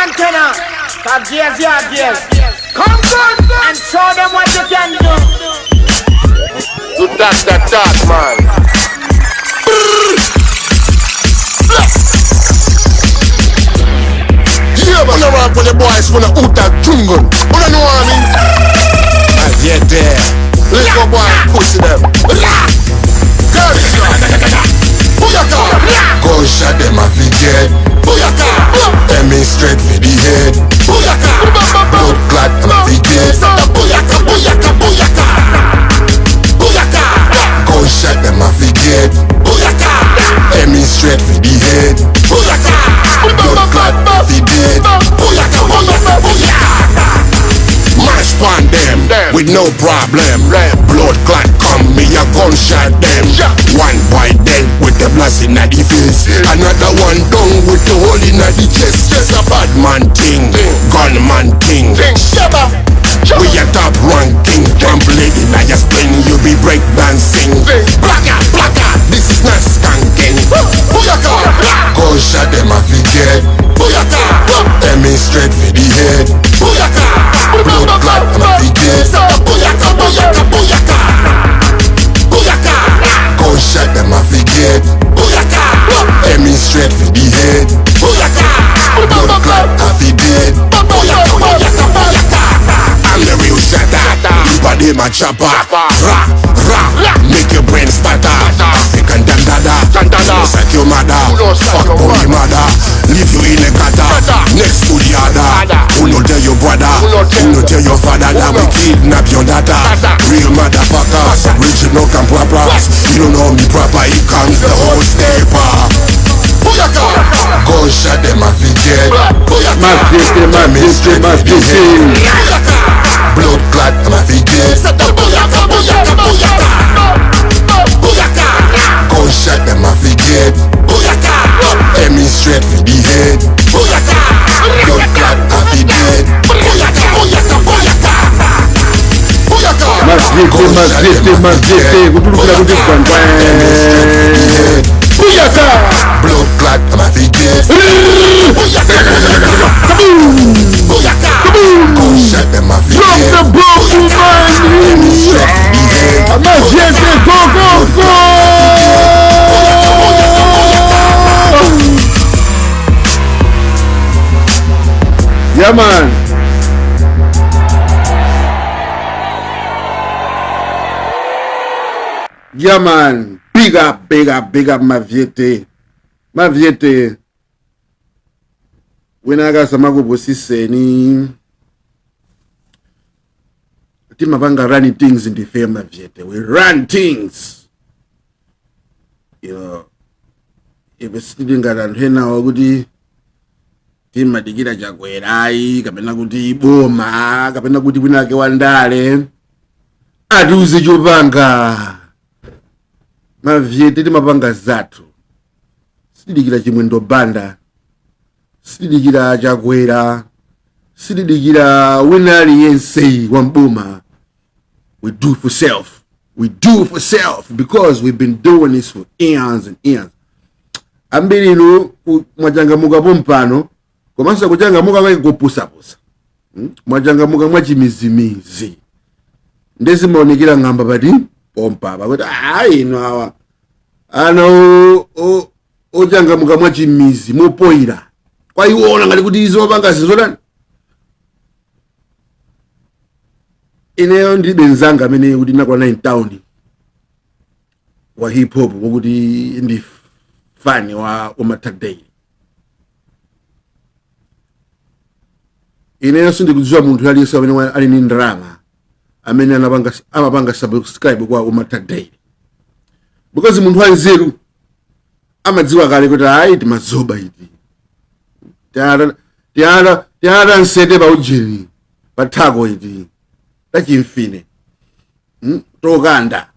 antenna. Cause yes, yeah, yes. Come good and show them what you can do. You that, man. Yeah, but no rap with the boys from the Uta Tungun. What do you know what I mean? As yet there. Let's go boy and push them. Carry shot. Booyaka. Gunshot them a fi dead. Booyaka. Aiming straight for the head. Booyaka. Blood clot them a fi dead. Booyaka, booyaka, booyaka. Booyaka. Gunshot them a fi dead. Booyaka. Aiming straight for the head. Booyaka. Blood clot them a fi dead. Booyaka, booyaka, booyaka. Mash pan them with no problem. Blood clot come, me a gunshot them. One boy dead with the blast in the face. Another one down with the hole in the chest. Just a bad man thing, gunman thing. Shabba, we a top ranking. Jump lady now you spin, you be break dancing. Blacka, blacka, this is not skanking. Booyaka, gunshot them a fi dead. Booyaka, aiming straight for the head. Booyaka, blood clot them a fi dead. Booyaka, booyaka, booyaka. Booyaka, gunshot them a fi dead. Booyaka, aiming straight for the head. Booyaka, blood clot a fi dead. Booyaka, booyaka, booyaka. I'm the real shatter. You body my chopper. Ra, ra, make your brain spatter. Second than dada. Looks like your mother. Fuck boy mother. Leave you in a gutter. Next to the other. Who no tell your brother? Who no tell your father that we kidnap your data? Real motherfuckers, original and propers. You don't know me proper, here comes the whole stepper. Booyaka! Gunshot them a fi dead. Booyaka! Booyaka! Blood clot them a fi dead. Booyaka! Booyaka! Booyaka! Booyaka! Gunshot them a fi dead. Booyaka! Aiming straight for the head. Booyaka! Blood clot a fi dead. Booyaka! Booyaka! Booyaka! Booyaka! Booyaka! Blood clot them a fi dead. Booyaka! Booyaka! Gunshot them a fi dead. Drop the broken aiming straight for the head. Go, go, go! Yeah, man. Yeah, man. Big up, big up, big up, Maviete. Maviete. Wenaga samago bosise ni. Timabanga running things in the firm, Maviete. We run things. You know. If it's still got an henna or goody. Tima digira jagwerai, kapena kuti boma, kapena kuti winake wandale. Aduze jobanga. Maviete timapanga zatu. Sidigira chimwendo banda. Sidigira jagwera. Sidigira winari yensei wambuma. We do for self. We do for self because we've been doing this for eons and eons. Ambiri no mwajanga muga pompano. Komasa kuchanga muga wake kupusa pusa. Mwajanga muga mwachimizimizi. Ndezi maonekira ngamba badi pompa. Bakoti no hawa. Ano ojanga muga mwachimizi mopoira. Kwa iwona ngati kuti izo banga sizolani. Ineyo ndi benzanga amene kuti nakwana in town wa hip hop wokuti ndi fani wa Umatadei. Ineyo sindi kuzwa munthu aliyense amene ali ni ndrama amene amapanga subscribe kwa Umatadei. Because munthu wanzeru amadziwa kale kuti ayi timazoba iti. Tiara nsete pa ujeni patako iti. Tachimfine. Tokanda.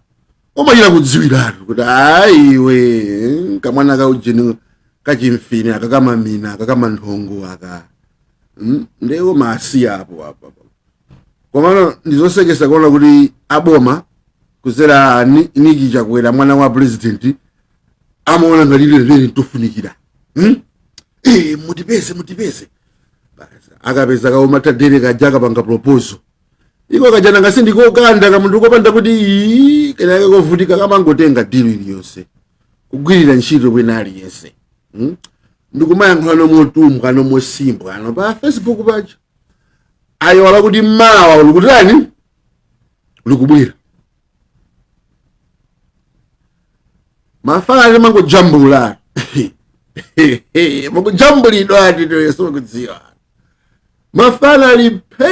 Omachira kudziwiratu kuti ayiwe kamwana ka ujeni kachimfine akakama mina akakama nthongo aka. Ndewo masi apo. Komano ndizosekesa kuona kuti aboma kuzera Niki Chakwera mwana wa president amaona ngati lero tofunikira. Mutipeze. akapeza kaumatadere kajaka panga proposal iko kajana ngasindiko kanda kamuntu kopanda kuti kenake kovutika kamangotenga deal iliyonse kugwirira ntchito kwina aliyense ndikumayankhula nomotumwa nomosimbwa ano pa Facebook paja ayiwala kuti mawa ulikutani ulikubwera mafana mangojambula mangojambulidwa ati toyeso kudziwa mafana lipe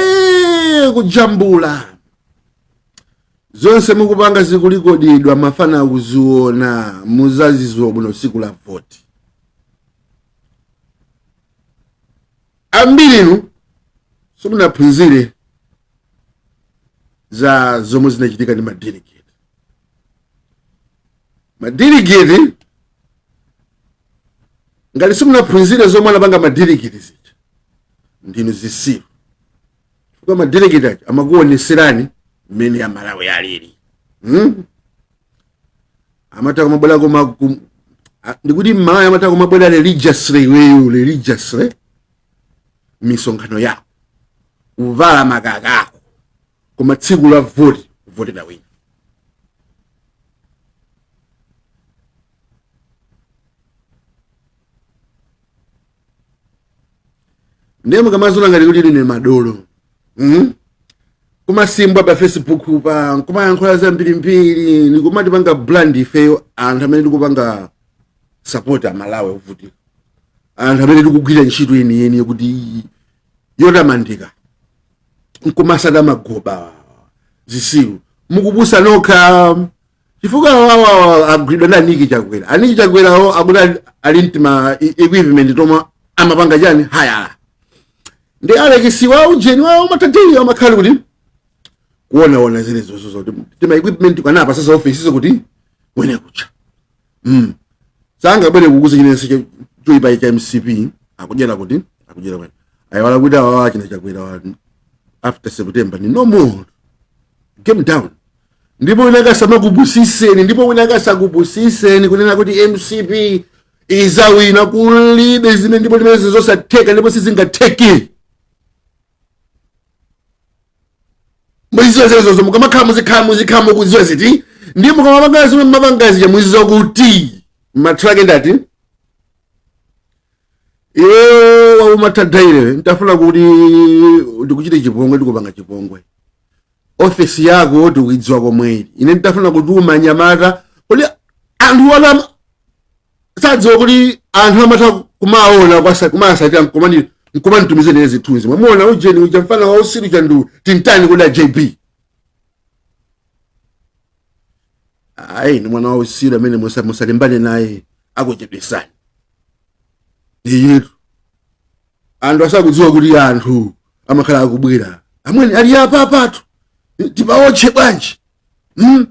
kujambula zonse mukupanga zikulikodidwa mafana akuziona muzazizwa buno siku la voti ambirinu simunaphunzire za zomwe zinachitika ndi madelegate ngati simunaphunzire zomwe anapanga madelegate zija ndinu zisiru kwa madelegate amakuoneserani mmene ya Malawi yalili amataka mabwela koma ndikuti Malawi amataka mabwela religiously misonkhano yako uvala makakako koma tsiku la voti na wina ndemo kamazona ngati kuti line madolo kumasimbwa pa Facebook pa kumayankhula za mbirimbiri nikumati panga brand ifeyo anthu amene tikupanga support Malawi ovutika anthu amene tikugwira ntchito yeniyeni kuti yotamandika nkumasada magoba zisiru mukupusa nokha chifukwa wawa agwidwa na Niki Chakwera akuti ali ntima equipment toma amapanga chani haya ndi alekisiwa ujeni wawo matadeli amakhala kuti kuona zile zozo tima equipment kanapa sasa office kuti wene kucha sanga bere kukuza chinense choipa cha MCP akujera kwena ayiwala kuti awa china Chakwera after September ni no more game down ndipo inakasama kubusiseni ndipo inakasakubusiseni kunena kuti MCP izawina kulibe zimene ndipo limene zosatheka ndipo sizingatheki mwizozezo mukamakhamu kuziwa ziti ndipo kama mabangazi ya mwizo kuti matrake ndati iwe wamatadaire ntafuna kuti ndikuchite chipongwe ndikupanga chipongwe office yako ndikuidziwa komweli ine ntafuna kuti umanyamata kuti anthu wala sadziwa kuti anthu amata kumaona kumasatira nkumanitumize nezi thunzi mwamona ujeni ujamfana wa usiru chandu tintani kuda JB ni mwana wa usiru amene musalimbane naye akuchepesani yetu anthu asakudziwa kuti anthu amakhala akubwera amweni ali apa apatu tibaoche bwanji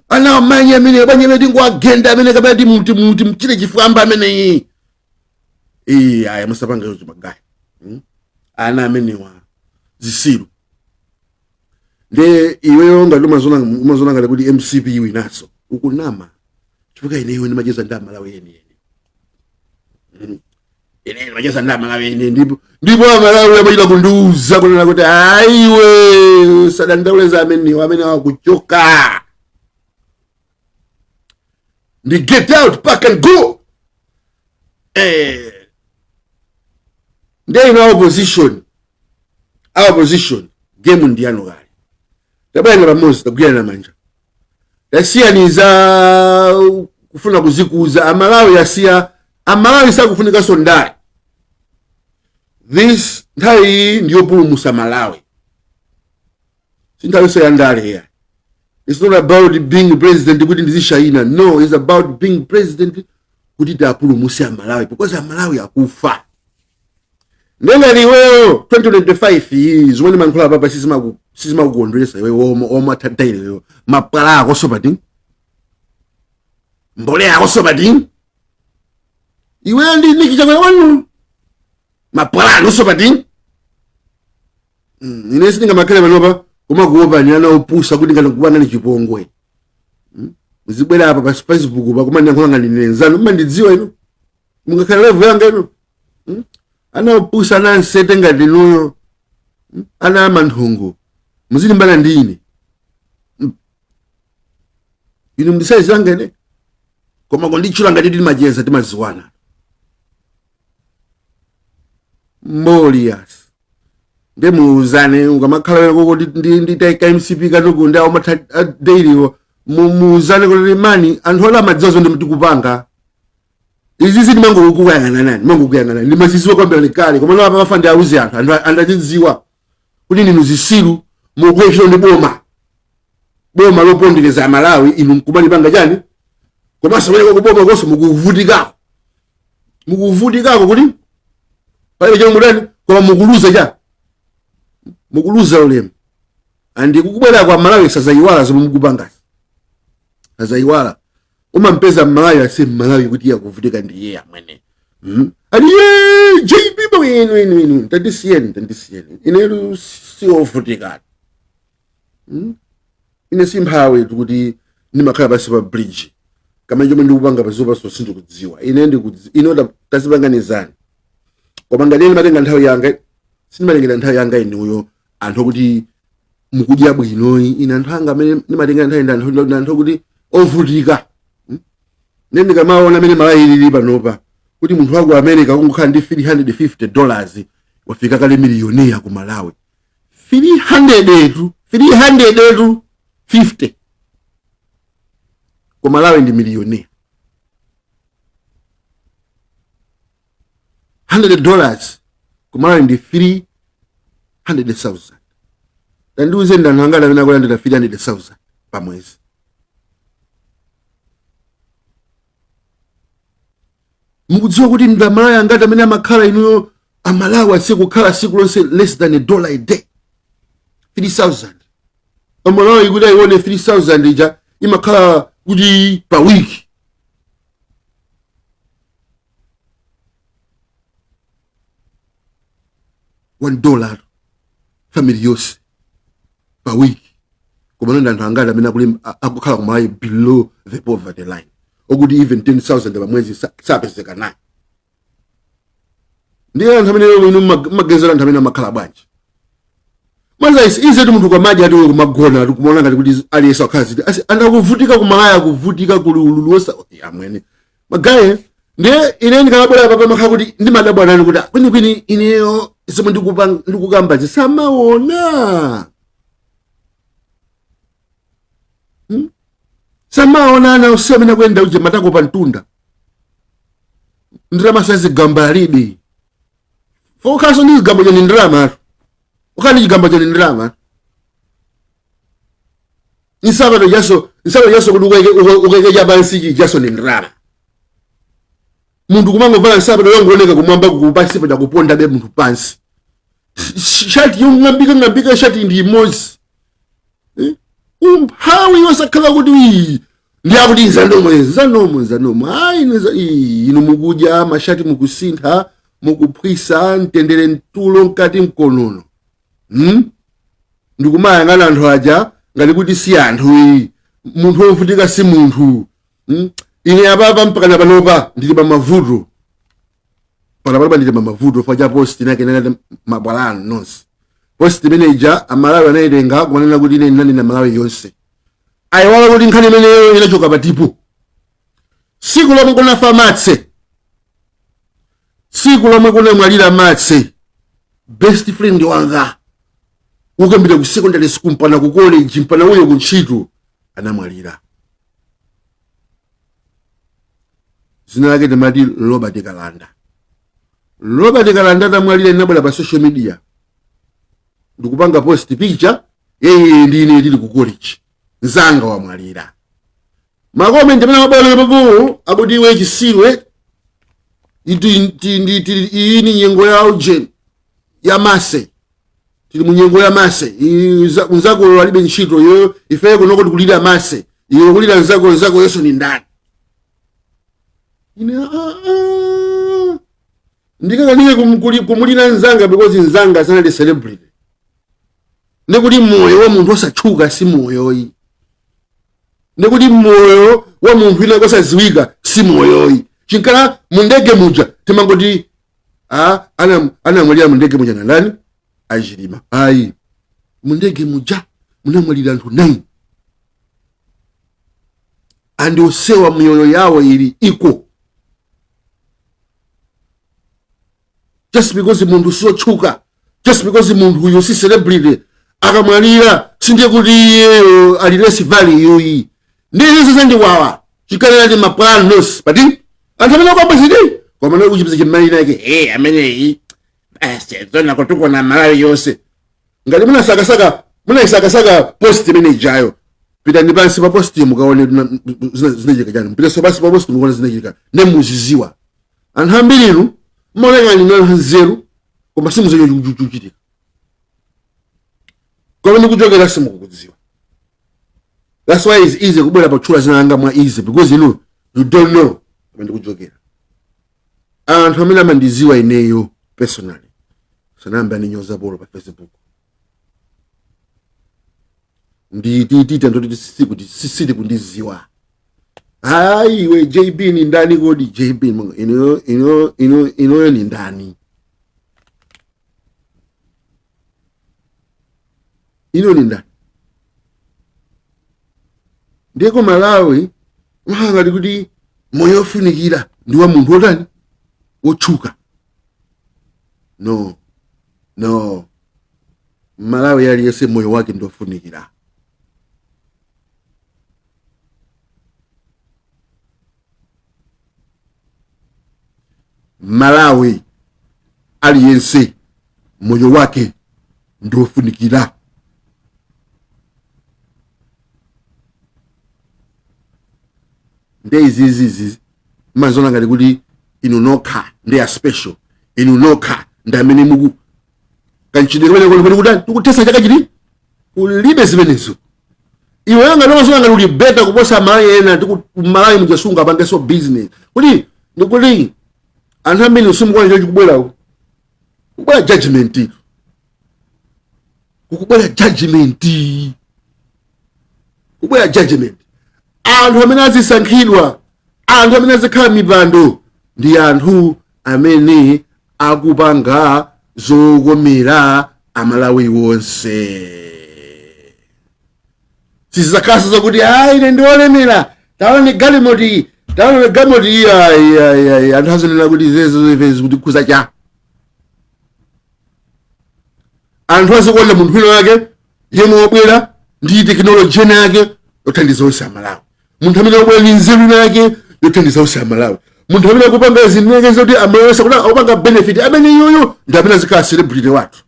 ana amanye amene bwanji amene ngwagenda amene kapati muti mchire chifamba amene aya musapanga yocho magaya ana amene wa zisiru nde iweyo ngati umazona ngati kuti MCP iwe naso ukunama chifukwa ineyo nimacheza nda Malawi yeni ine nimacheza nda Malawi yeni ndipo Malawi amachita kunduza kunena kuti aiwe sadandauleza amene wakuchoka ndi get out pack and go nde ino opposition game ndiyano kali tabana pamozi tagwirana manja yasiyaniza kufuna kuzikuza Amalawi yasiya Amalawi sakufunika sondari this nthawi ndiyo pulumusa Malawi sinthawi sayandale here. It's not about being president kuti ndizishaina, no, it's about being president kuti tapulumusa Malawi because Malawi akufa. Nenga ni wewe 2025 zimene mankhula papa sisima kukondwesa wewe oma tataile wewe mapala akoso pati mbole akoso pati iwe ndi Niki Chakwera wanu mapala akoso pati ine sininga makale panopa koma kuopa ni ana opusa kuti ngana kubana ni chipongwe muzibwera apa pa Facebook pa koma ndiyankhula ngani nenzano mandidziwa ino mungakhala level yanga ino ana opusa na nsete ngati nuyo ana amanthungu muzilimbana ndine inu mndisayizangene koma kondichula ngati timacheza timaziwana Molias ndemuuzane ukamakhala kuti nditaika MCP katuku ndi awo daily muuzane kuti mani anthu ola madzozo ndi mtikupanga izi ndimangokuyang'ana ndimazisiwa kwambiri kale koma lapa pafa ndi auzi anthu andachidziwa kuti ninu zisilu mukweshero ndi boma lopondereza Malawi inu mkumalipanga chani komanso pamene kuboma konso mukuvutikako kuti palibe chomwe mudani koma mukuluza ulemu andi kukubwera kwa Malawi sazayiwala zomwe mukupangazi sazayiwala umampeza Malawi ase Malawi kuti yakuvutika ndi yeye amwene ali JP inu tandisiyeni ine siyovutika ine simphawe kuti ndimakhala pasi pa bridge kama chomwe ndikupanga pazopa so sindikudziwa ine tazipanganizani koma ngati ndimatenga nthawi yanga sindimatengera nthawi yanga inuyo anthu kuti mukudya bwinoyi ine anthu anga amene ndimatenga nthawi ndi anthu kuti ovutika ndikamaona amene Malawi lili panopa kuti munthu wa ku America kungokhala ndi $350 wafika kale miliyoniya ku Malawi 350 ku Malawi ndi miliyoniya $100 ku Malawi ndi 300,000 tandiuze ndanthu anga amene akulandira 300,000 pa mwezi mukudziwa kuti ndamalawi angati amene amakhala inuyo amalawi asikukhala siku lonse less than $1 a day 3,000 amalawi kuti ayione 3,000 ija imakhala kuti pa wiki $1 family yonse pa wiki koma ndanthu angati amene akukhala kumalawi below the poverty line okuti even 10,000 pa mwezi sapezeka naye ndiye anthu amene inu magezera anthu amene amakhala bwanji maza ize munthu kwamaji ati kumagona ati kumaona ngati kuti aliyesa wakhazi andakuvutika kumalawi akuvutika kulululosa amwene magaye ndiye ine ndikamabwera papa makhala kuti ndimadabwa nani kuti kwinikwini ineyo zomwe ndikukamba zisamaona samaona usemena kwenda uje matako pa mtunda ndirama sazigamba alibi fokaso ni zigambo jani ndirama ukani jigambo jani ndirama nisaba jaso kuti ukeke bansi jaso ni ndirama mundu kumango vala nsaba longoneka kumwamba kupasi pa kuponda be muntu pansi shati ngambika shati ndi mozi umphawi yosakhala kuti ndiyakuti nzanomo hayi inu mukudya mashati mukusintha mukupwisa ntendere ntulo nkati mkonono ndikumayang'ana anthu aja ngati kuti si anthu munthu wovutika si munthu ine apapa mpaka panopa ndili pa mavuto panopa ndili pa mavuto faja post inakenera mabwalano nonse post manager amalawi anaitenga kumanena kuti ine nani na Malawi yonse ayiwala kuti nkhani imeneyo inachoka patipo siku lomwe kunafa Matse siku lomwe kunamwalira Matse best friend wanga ukambira ku secondary school mpana ku college mpana uyo kuntchito anamwalira zina lake timati Robert Kalanda atamwalira inabwera pa social media ndikupanga post picture yeye ndine ndili ku college nzanga wamwalira makomenti amene mabwana papo akuti iwe chisirwe ini nyengo ya uje ya Mase tili munyengo ya Mase unzako alibe ntchito yo ife kunoko tikulira Mase iwe kulira nzako yeso ni ndani ine ndikakanike kumulira nzanga because nzanga sanali celebrity ndikuti moyo wa munthu osachuka si moyoyi ndikuti moyo wa munthu ina kosaziwika si moyoyi chinkala mundege muja timangoti anamwalira mundege muja nandani achilima ayi mundege muja munamwalira anthu 9 and osewa mioyo yawo ili iko just because munthu siotchuka, just because munthu uyu si celebrity akamwalira sindiye kuti iyeyo ali less value iyi ndizo zandiwawa chikalera ndi maplanos pati anthu amene akwabwezidi koma nayo kuchipisa chimalira yake ameneyi zona kutuko na Malawi yonse ngati munasakasaka post imene ijayo pitani pansi pa post mukaone zinachika chani pita so pansi pa post mukaone zinachika nemuziziwa anthu ambiri inu mmaoneka ngati nzeru koma simuzochitika koma ndikuchokera simukudziwa. That's why it's easy kubwera pachula zinanga mwa easy because you don't know when ndikuchokera. Anthu amene amandiziwa ineyo personally sanamba ninyoza bolo pa Facebook nditita ndoti sisiti kundiziwa iwe JB ni ndani kodi JB ino ni ndani ino ni ndani ndiko Malawi ngati kuti moyo ofunikira ndi wa munthu otani otchuka no Malawi yali yese moyo wake ndofunikira. Malawi aliyense moyo wake ndofunikira. Ndeizizizi mazona ngati kuti inunoka ndeya special inunoka ndamene muku kanchidwe kumene kutani tukutesa chaka chili ulibe zimenezo iwe ngati mazona ngati uli better kuposa Malawi ena Malawi mujasunga pangeso business kuti ndikuti anthu ambiri usimukwana chachi kubwera judgment kubwera judgment anthu amene azisankhidwa anthu amene azikhala mipando ndi anthu amene akupanga zokomera Amalawi wonse. Sizakasa zakuti ine ndiolemera taone galimoti anthu azonena kuti zezo kuti kuza cha anthu azikuona munthu wina wake yemwe wobwera ndi teknoloji yake yothandiza onse Amalawi, munthu amene wobwera ndi nzeru yake yothandiza onse Amalawi, munthu amene akupanga zinthu zoti Amalawi kuti akupanga benefit amene yoyo ndi amene azikhala celebrity wathu,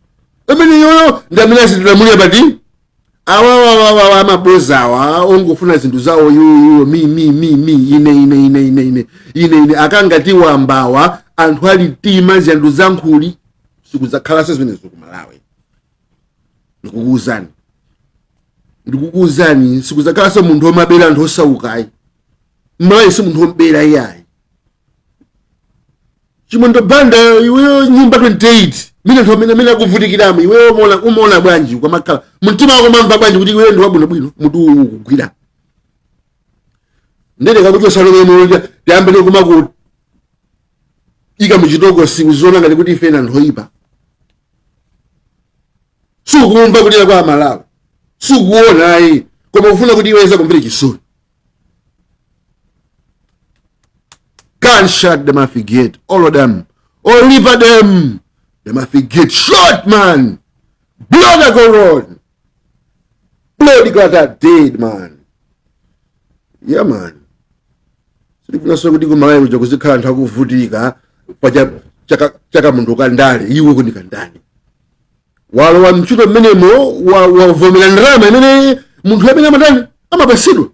amene yoyo ndi amene azitilamulira pati awa maboza awa ongofuna zinthu zawo yuyu mi ine akangati wambawa anthu ali tima zinthu zankhuli sikuzakhala zimenezo ku Malawi. Ndikukuuzani sikuzakhala so munthu omabera anthu osaukayi Malawi si munthu ombera iyayi chimondo banda iwe nyumba 28 mina nthu amene akuvutikiramo iwe umaona bwanji kwamakhala mtima wako mamva bwanji kuti iwe ndi wabwinobwino mutu ukugwira ndende kakuti salomemo tiyambire kumaku ika muchitoko sikuzona ngati kuti ife anthu oyipa sukumva kulira kwa Malawi sukuona ayi koma ufuna kuti iweza kumvira chisoni. Gunshot them have to get all of them or liver them have to get shot man, blood go run, blood got that dead man. Yeah man, so if naso kuti Malawi kuja kuzikhala anthu akuvutika paja chaka munthu kandale iwe kuti kandani walo wa mchuto menemo wavomera ndrama imene munthu amene amatani amapasidwa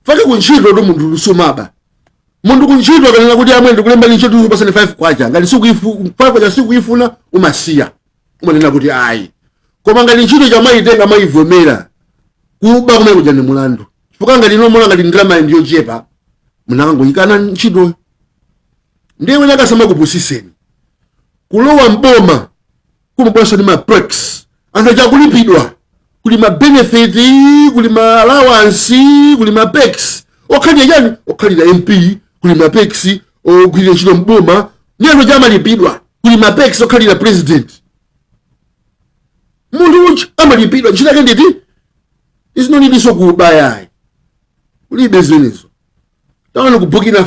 fake kunchito ndo munthu lusumaba munthu kunchito kanena kuti amwe ndikulemba nchito pasane 5 kwacha ngati sikuifuna umasiya umanena kuti ayi koma ngati nchito chamaitenga maivomera kuba kumene kuja ndi mulandu chifukwa ngati inomola ngati ndrama ndiyo chepa munangoyikana nchito ndiye nyakasama kupusiseni kulowa mboma kumabwasa ni maprex anthu chakulipidwa kuli ma benefit kuli ma allowance kuli ma pex okhalira yani okhalira MP kuli ma pex ogwirira ntchito mboma ndiye chamalipidwa kuli ma pex okhalira president Muntu uchi amalipidwa ntchito yake nditi izinonidiso kubayayi ulibe zinezo. Taona ku Burkina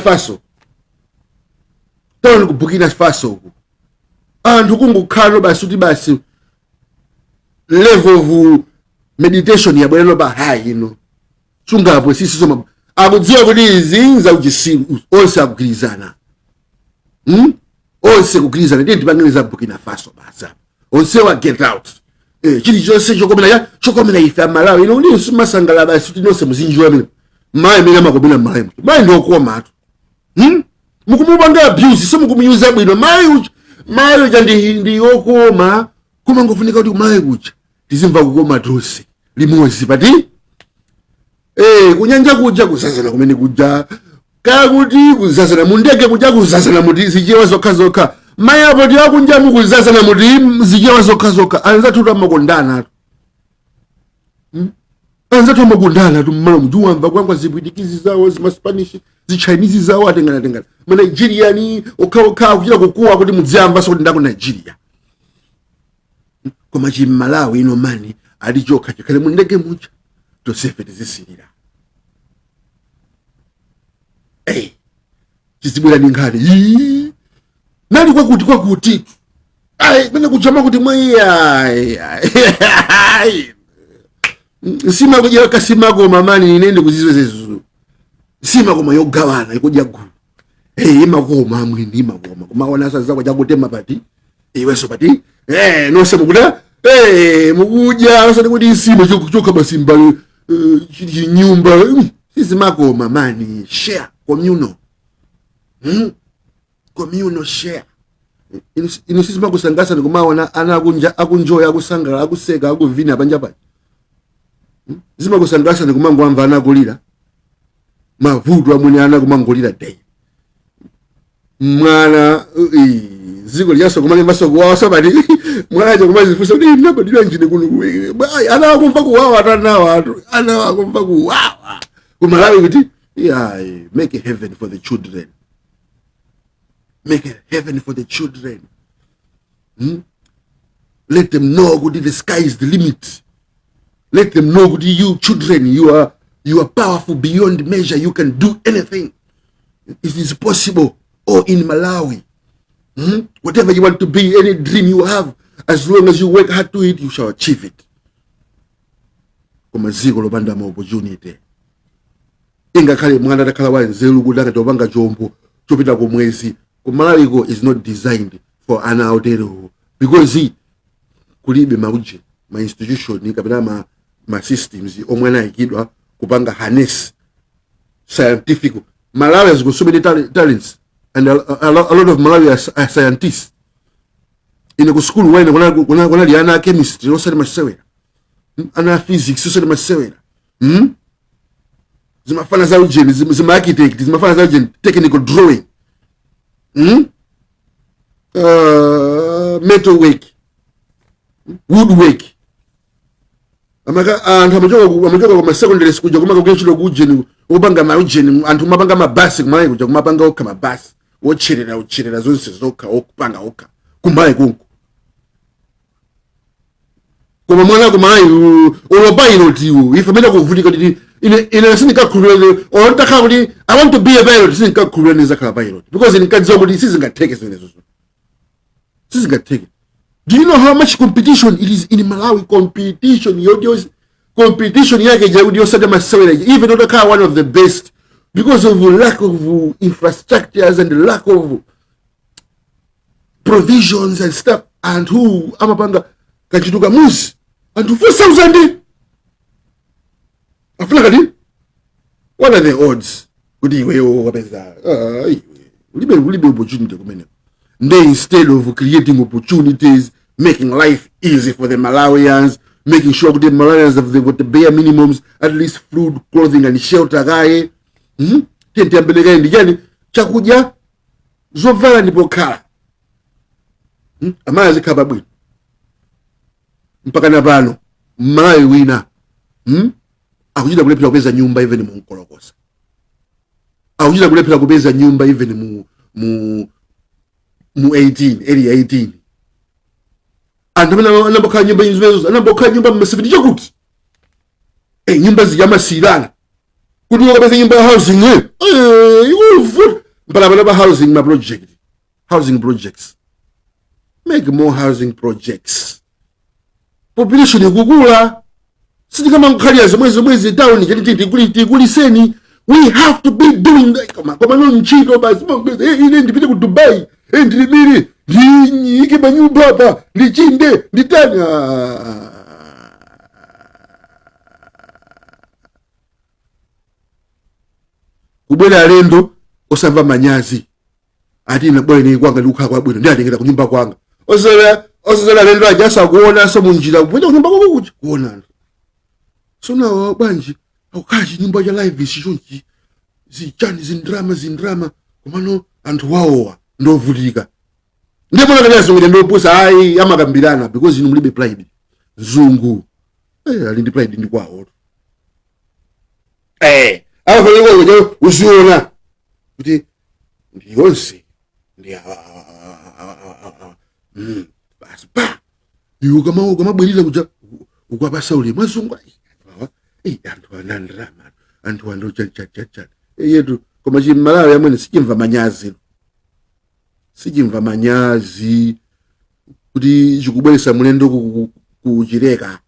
Faso uku anthu kungukhala basi kuti basi level of meditation yabwera ba high ino sungapo sisi soma akudziwa kuti izinza uchisiru onse akugwirizana onse kugwirizana ndi tipangiza Burkina Faso basa onse wa get out chili chonse chokomera ife Malawi ino ndi sumasangala basi kuti nonse muzinjiwa mimi mayi mena makobena mayi ndo okoma atu mukumubanga abuse so mukumuyuza bwino mayi uja ndi okoma kuma ngofunika kuti mayi kuja tizimva kukoma tonse limodzi pati kunyanja kuja kuzazana kumene kuja kakuti kuzazana mundege kuja kuzazana muti zichewa zokha mayi apo ndi akunja mukuzazana muti zichewa zokha anzathu amakondana anzathu amakondana mmalo mujuwamva kwangwa zipwitikizi zawo zimaspanish zichinese zawo atengana ma Nigerian okha kuchira kukuwa kuti mudziamva so kuti ndako Nigeria koma chi Malawi ino mani ali chokha chikhale mundege mucha tosefe tizisirira chizibwera ninkhani nali kwakuti mene kuchama kuti sima kujya kasima koma mani inende kuzizwezezu sima koma yogawana ikudya gulu imakoma mwindi imakoma kumaona saza kwa chakutema pati iweso pati nose mukuda mukudya osati kuti isima choka basi mbali nyumba sisi makoma mani share communal communal share ino sisi makusangasa kumaona ana akunjoya akusangala akuseka akuvina panja pati zima kusangasa kumangwamva ana kulira mavuto amune ana kumangolira day mwana ziko lyaso kumane masoko wawo sabati mwana aje kumazifusa kuti ndabadira njine kuno ana akumva kuwawa atana watu ana akumva kuwawa kumalawi kuti make a heaven for the children, make a heaven for the children. Let them know good the sky is the limit. Let them know good you children, you are powerful beyond measure. You can do anything. It is possible. Or in Malawi, whatever you want to be, any dream you have, as long as you work hard to it, you shall achieve it. Koma ziko lobanda ma opportunity. Inga kale mwana dakala wa nzelu kudanga tobanga jombo chopita ku mwezi. Ku Malawi is not designed for an outero because kulibe mauje ma institution ni kabina ma systems omwana ikidwa kupanga harness scientific. Malawi has got so many talents and a lot of Malawi are scientists. In a school when ana chemistry also masewera ana physics also masewera zimafana za ujeni zima architect zimafana za ujeni technical drawing metal work woodwork amaka amajoka kwa secondary school jo kumaka kwenchilo kujeni ubanga ma ujeni antu mabanga mabasi kumalayi kuja kumapanga okha mabasi wocherera zonse zokha okupanga okha kumalayi kunku koma mwana kumalayi olobayilo tiwo ifamela kuvutika kuti ine sindikakhulule or ntakhala kuti I want to be a pilot sindikakhulule nizakhala pilot because nikadziwa kuti sizingatheke zimenezo sizingatheke. Do you know how much competition it is in Malawi? Competition yake jaudi osada masewera even though the one of the best because of lack of infrastructures and lack of provisions and stuff and who amapanga kachituka muzi and 4,000 afuna kati what are the odds kuti iweyo wapeza ulibe opportunity kumene. They instead of creating opportunities, making life easy for the Malawians, making sure the Malawians have the bare minimums, at least food, clothing and shelter gaye. Tentambeleka ndijani chakuja zovala ndipokhala. Amaya zikaba bwino. Mpaka na pano Malawi wina. Akujida kulepera kupeza nyumba even mu Nkolokosa. Akujida kulepera kupeza nyumba even mu 18 area 18 anthu amene anambokhala nyumba izimenezo anambokhala nyumba m'masifiti chakuti nyumba ziyamasirana kuti ukapeza nyumba ya housing ikuvuta mpalapala pa housing projects make more housing projects. Population ikukula sitikamankhalira zomwezi town tikuliseni. We have to be doing that. Koma no nchito basi ine ndipite ku Dubai ndilibiri ndiyike manyumba hapa ndichinde nditani kubwera alendo osamva manyazi ati na bwana ni kwanga ndikukhala kwa bwino ndiyatengera kunyumba kwanga osazala alendo ajasa kuona so munjira kupita kunyumba kwako kuti kuona sona banji aukaji nyumba ya live isichonji zichani zindrama komano anthu waowa ndovutika ndipo nakalazo ngene ndopusa ayi amakambirana because inu mulibe pride zungu ali ndi pride ndi kwawo afaniko ngojo usiona kuti ndiyonse ndi basi pa iwo kama bwelira kuja ukwapasa ule mazungu anthu anandrama anthu ando cha yetu koma chimalawi yamwene sichimva manyazi kuti chikubweresa mulendo kuchireka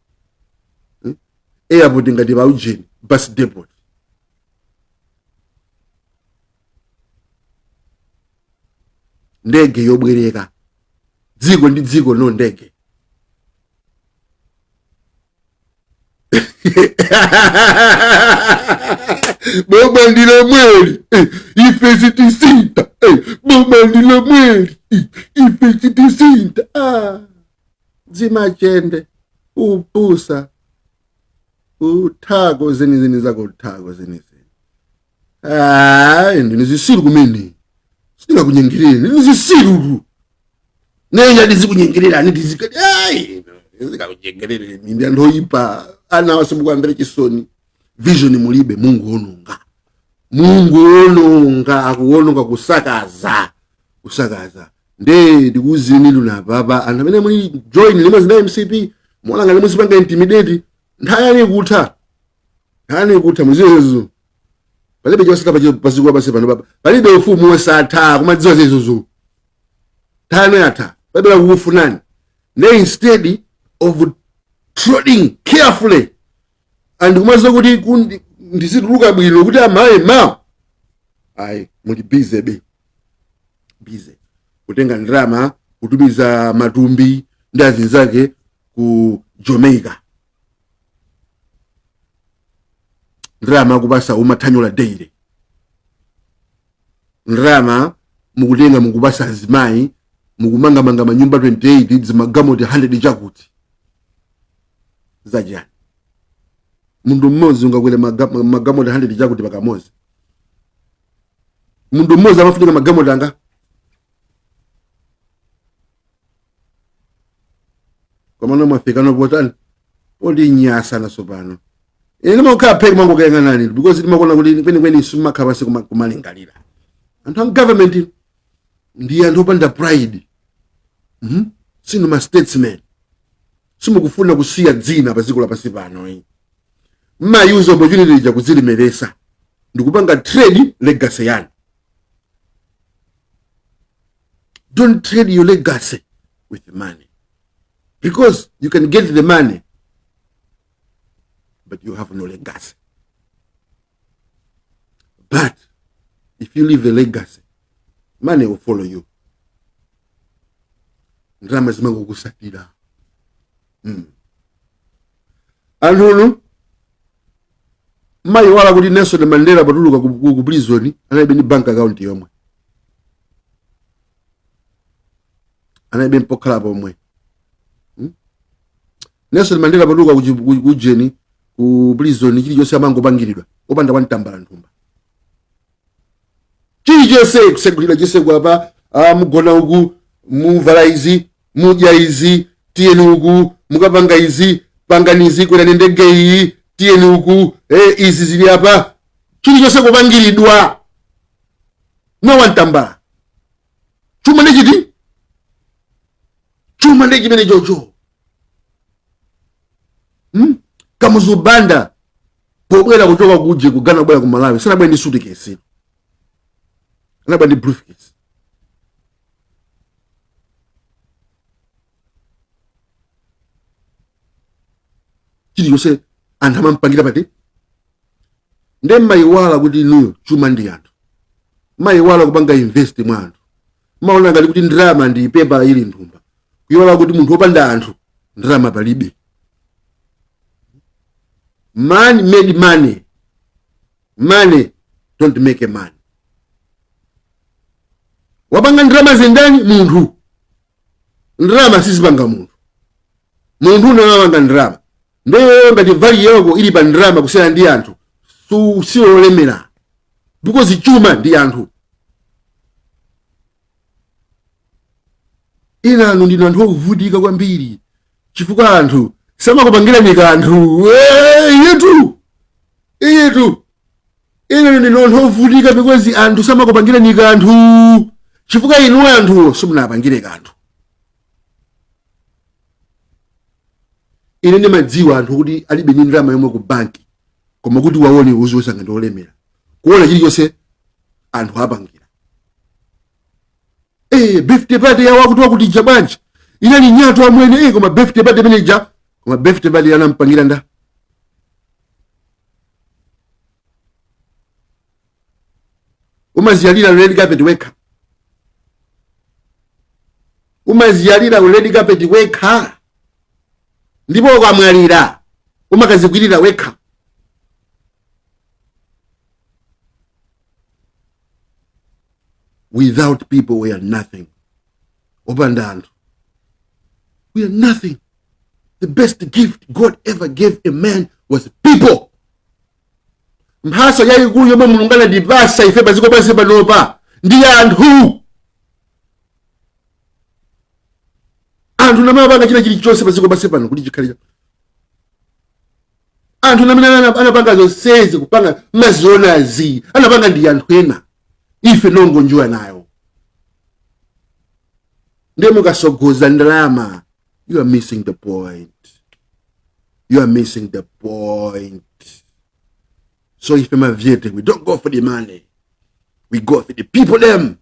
airport ngati pa ujeni bus depot ndege yobwereka dziko ndi dziko no ndege Boma ndilo mweli ife sitisinta boma ndilo mweli ife sitisinta zimachende upusa uthago zeni zako uthago zeni ndinizisiru kumene sidinga kunyengireni ndinizisiru nenja ndizikunyengirira ndizikati ndizikakunyengirira ndi andoipa ana wasimbukwambira chisoni vision mulibe Mungu ononga akuononga kusakaza ndikuzini luna baba anthu amene muli join limwe zina MCP mwalanga limwe sipanga intimidate ndayani kutha muzizo palibe chosaka pazikuwa basi pano baba palibe ufumu wesatha kumadziwa zizozo thano yatha palibe kufunani instead of treading carefully and kumazo kuti ndisituluka bwino kuti amaye muli busy kutenga ndrama kutumiza matumbi ndi azinzake ku Jamaica ndrama kupasa umathanyula daily ndrama mukutenga mukubasa azimayi mukumanga manyumba 28 zimagamoti 100 chakuti zajani mundu mmozi ungakwele magamoti 100 chakuti pakamozi mundu mmozi amafunika magamoti anga kwa maana mwafika nopotani oli nyasa na sopano ine mokha pheki mango kayenga nani because limakona kuti kweni sumakha basi kumalingalira anthu ang government ndi anthu opanda pride sino ma statesmen simukufuna kusiya dzina paziko lapasi pano use opportunity ja kuzilemeresa ndikupanga trade legacy yani. Don't trade your legacy with money, because you can get the money but you have no legacy. But if you leave a legacy, money will follow you. Ndrama zimango kusatira. Anunu mai wala kuti Nelson Mandela patuluka ku prison anaibe ni bank account yomwe. Anaibe mpokhala pomwe. Nelson Mandela patuluka ku jeni ku prison chili chose amango bangiridwa opanda kwantambala nthumba. Chili chose kusegulira chose kwapa mugona uku muvala izi mudya izi tiyeni uku mukapanga izi panganizi kwera ndege iyi tiyeni uku izi zili apa chili chose kupangiridwa no wantambala chuma ndechiti chuma ndechimene chocho kamuzubanda pobwera kuchoka kuje kugana kubwera ku Malawi sanabwera ndi suitcase, anabwera ndi briefcase. Chiliyonse anthu amampangira pati nde mayiwala kuti inuyo chuma ndi anthu, mayiwala kupanga invest mwa anthu, maona ngati kuti ndrama ndi pepa ili nthumba, kuyiwala kuti munthu wopanda anthu ndrama palibe. Man made money, money don't make a man. Wapanga ndrama zindani munthu, ndrama sizipanga munthu, munthu unawapanga ndrama. Ndeyo ngati vali yako ili pa ndrama kusiyana ndi anthu siwolemera, because chuma ndi anthu. Inu ndinu anthu okuvutika kwambiri chifukwa anthu samakupangira kanthu. Iyetu inu ndinu anthu okuvutika because anthu samakupangira kanthu chifukwa inu anthu simunapangire kanthu. Ine ndimadziwa anthu kuti alibe ndi ndrama yomwe ku banki koma kuti waone uzosanga ndi olemera kuona chilichonse anthu apangira. Birthday party yawo akuti wakutija bwanji inali nyato amwene koma birthday party manager, koma birthday party anampangira nda. Umaziyalira red carpet wekha, umaziyalira red carpet wekha, ndipo ukamwalira umakazigwirira wekha. Without people we are nothing. Opanda anthu we are nothing. The best gift God ever gave a man was people. Mphaso yayikulu yomwe Mulungu anatipasa ife paziko pansi panopa ndi anthu. Anthu namapanga chilichonse paziko pansi pano kuti chikhalira. Anthu namene anapanga zonsezi kupanga mazonazi anapanga ndi anthu ena, ife nongonjwa nayo. Ndiye mukasogoza ndalama, you are missing the point. You are missing the point. So if Mavyete, we don't go for the money, we go for the people them,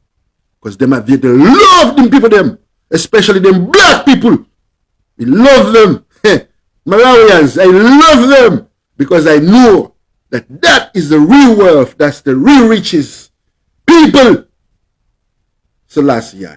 because them Mavyete love them people them, especially them black people. We love them. Malawians, I love them because I know that that is the real wealth, that's the real riches. People. Selassie.